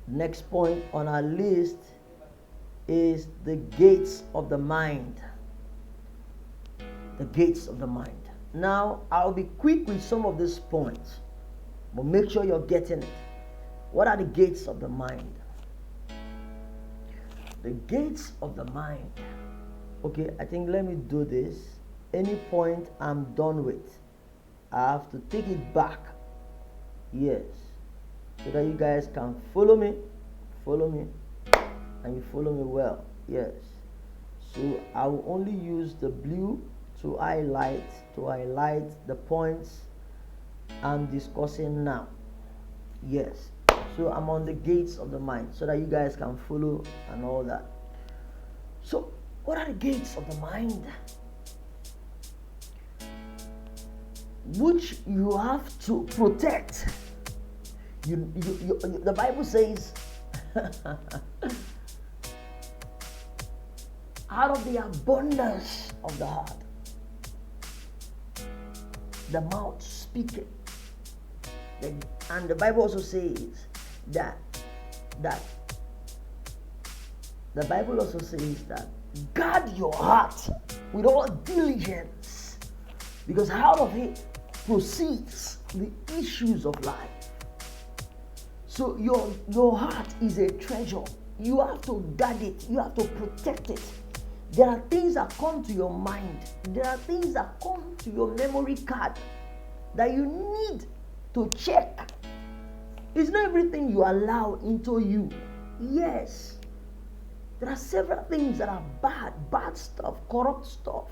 Next point on our list is the gates of the mind. The gates of the mind. Now, I'll be quick with some of these points, but make sure you're getting it. What are the gates of the mind? The gates of the mind. Okay, I think let me do this. Any point I'm done with, I have to take it back. Yes. So that you guys can follow me, and you follow me well. Yes. So I will only use the blue to highlight the points I'm discussing now. Yes. So I'm on the gates of the mind so that you guys can follow and all that. So what are the gates of the mind? Which you have to protect. The Bible says, out of the abundance of the heart, the mouth speaketh. And the Bible also says that the Bible also says that guard your heart with all diligence, because out of it proceeds the issues of life. So your heart is a treasure. You have to guard it. You have to protect it. There are things that come to your mind. There are things that come to your memory card that you need to check. It's not everything you allow into you. Yes. There are several things that are bad stuff, corrupt stuff,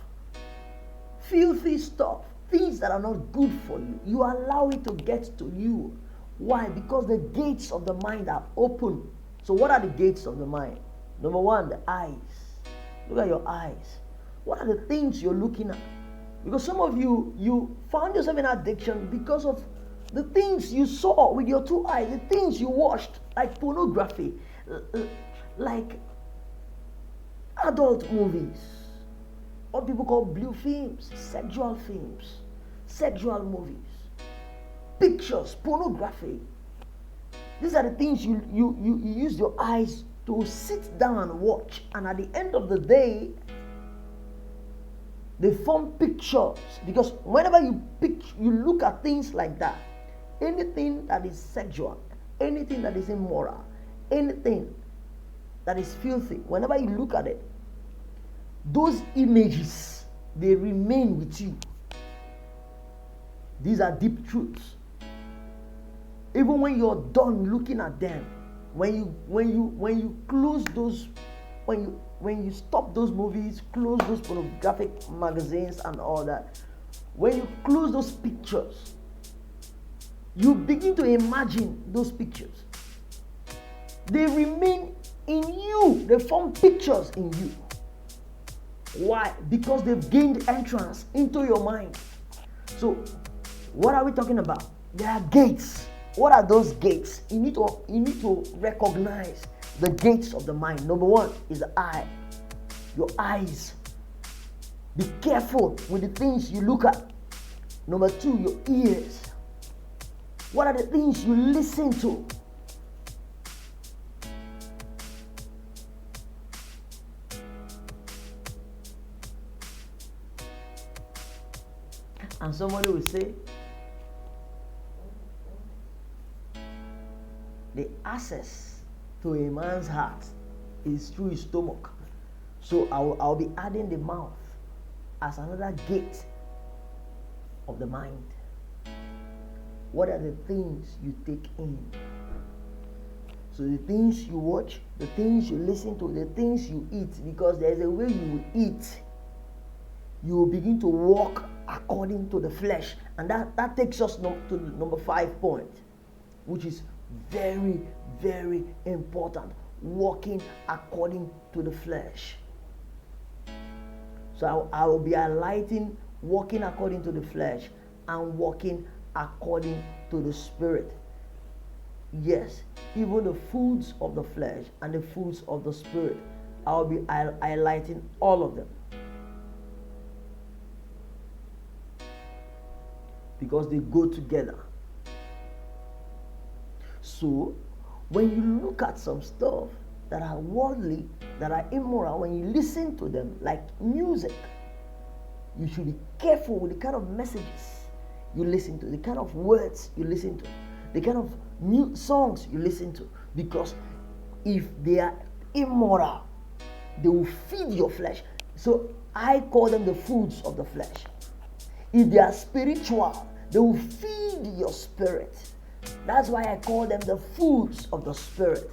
filthy stuff, things that are not good for you. You allow it to get to you. Why? Because the gates of the mind are open. So what are the gates of the mind? Number one, the eyes. Look at your eyes. What are the things you're looking at? Because some of you found yourself in addiction because of the things you saw with your two eyes, the things you watched, like pornography, like adult movies, what people call blue films, sexual movies, pictures, pornography. These are the things you use your eyes to sit down and watch, and at the end of the day, they form pictures. Because whenever you look at things like that, anything that is sexual, anything that is immoral, anything that is filthy, whenever you look at it, those images, they remain with you. These are deep truths. Even when you're done looking at them, when you close those, when you stop those movies, close those pornographic magazines and all that, when you close those pictures, you begin to imagine those pictures. They remain in you. They form pictures in you. Why? Because they've gained entrance into your mind. So, what are we talking about? There are gates. What are those gates? You need to recognize the gates of the mind. Number one is the eye. Your eyes. Be careful with the things you look at. Number two, your ears. What are the things you listen to? And somebody will say, the access to a man's heart is through his stomach. So I'll be adding the mouth as another gate of the mind. What are the things you take in? So the things you watch, the things you listen to, the things you eat, because there's a way you will eat. You will begin to walk according to the flesh. And that takes us to the number 5 point, which is very, very important. Walking according to the flesh. So I will be highlighting walking according to the flesh and walking according to the spirit. Yes, even the foods of the flesh and the foods of the spirit, I'll be highlighting all of them. Because they go together. So, when you look at some stuff that are worldly, that are immoral, when you listen to them, like music, you should be careful with the kind of messages you listen to, the kind of words you listen to, the kind of songs you listen to. Because if they are immoral, they will feed your flesh. So I call them the foods of the flesh. If they are spiritual, they will feed your spirit. That's why I call them the foods of the spirit.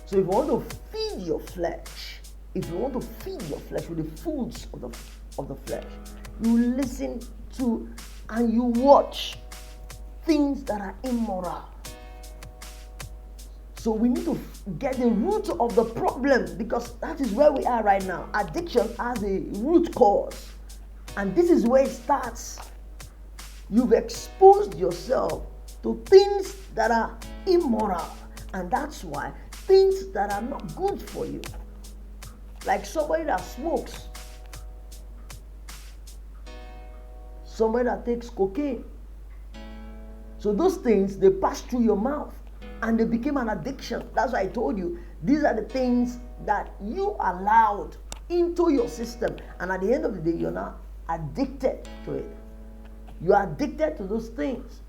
So if you want to feed your flesh, with the foods of the flesh, you listen to and you watch things that are immoral. So we need to get the root of the problem, because that is where we are right now. Addiction has a root cause, and this is where it starts. You've exposed yourself to things that are immoral, and that's why things that are not good for you, like somebody that smokes, somebody that takes cocaine. So those things, they pass through your mouth and they became an addiction. That's why I told you, these are the things that you allowed into your system, and at the end of the day, you're not addicted to it. You are addicted to those things.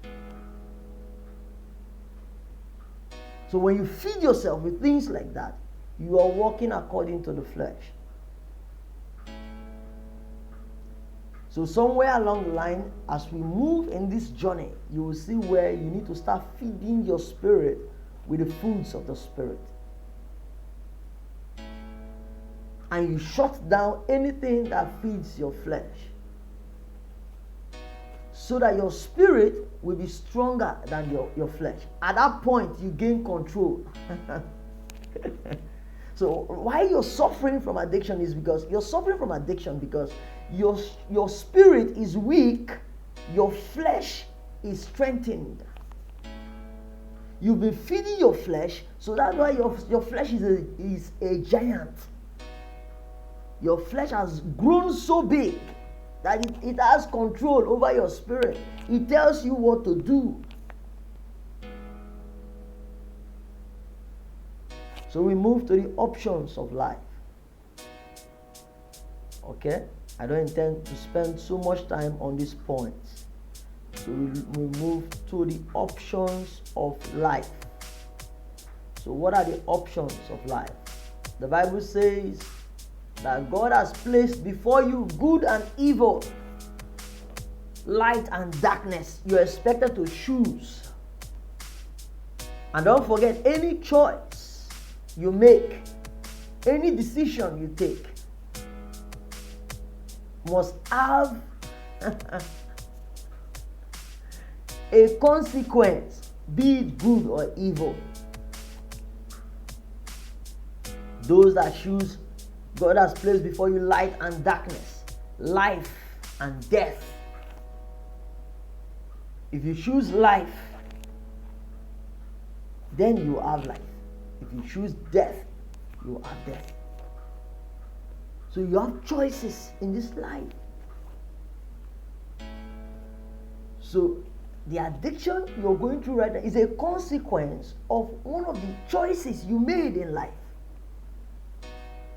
So when you feed yourself with things like that, you are walking according to the flesh. So somewhere along the line, as we move in this journey, you will see where you need to start feeding your spirit with the foods of the spirit. And you shut down anything that feeds your flesh, so that your spirit will be stronger than your flesh. At that point, you gain control. So why you're suffering from addiction is because you're suffering from addiction because your spirit is weak, your flesh is strengthened. You've been feeding your flesh, so that's why your flesh is a giant. Your flesh has grown so big that it has control over your spirit. It tells you what to do. So we move to the options of life. Okay? I don't intend to spend so much time on these points. So we move to the options of life. So what are the options of life? The Bible says that God has placed before you good and evil, light and darkness. You're expected to choose. And don't forget, any choice you make, any decision you take, must have a consequence, be it good or evil. Those that choose, God has placed before you light and darkness, life and death. If you choose life, then you have life. If you choose death, you have death. So you have choices in this life. So the addiction you're going through right now is a consequence of one of the choices you made in life.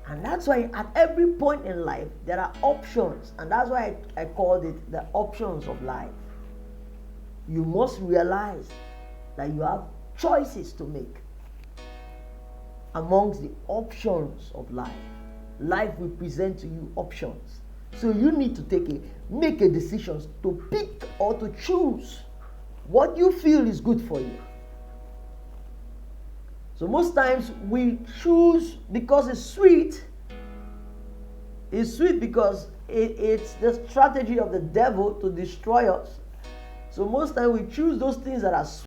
And that's why at every point in life, there are options. And that's why I called it the options of life. You must realize that you have choices to make amongst the options of life. Life will present to you options. So you need to make a decision to pick or to choose what you feel is good for you. So most times we choose because it's sweet. It's sweet because it's the strategy of the devil to destroy us. So most times we choose those things that are sweet.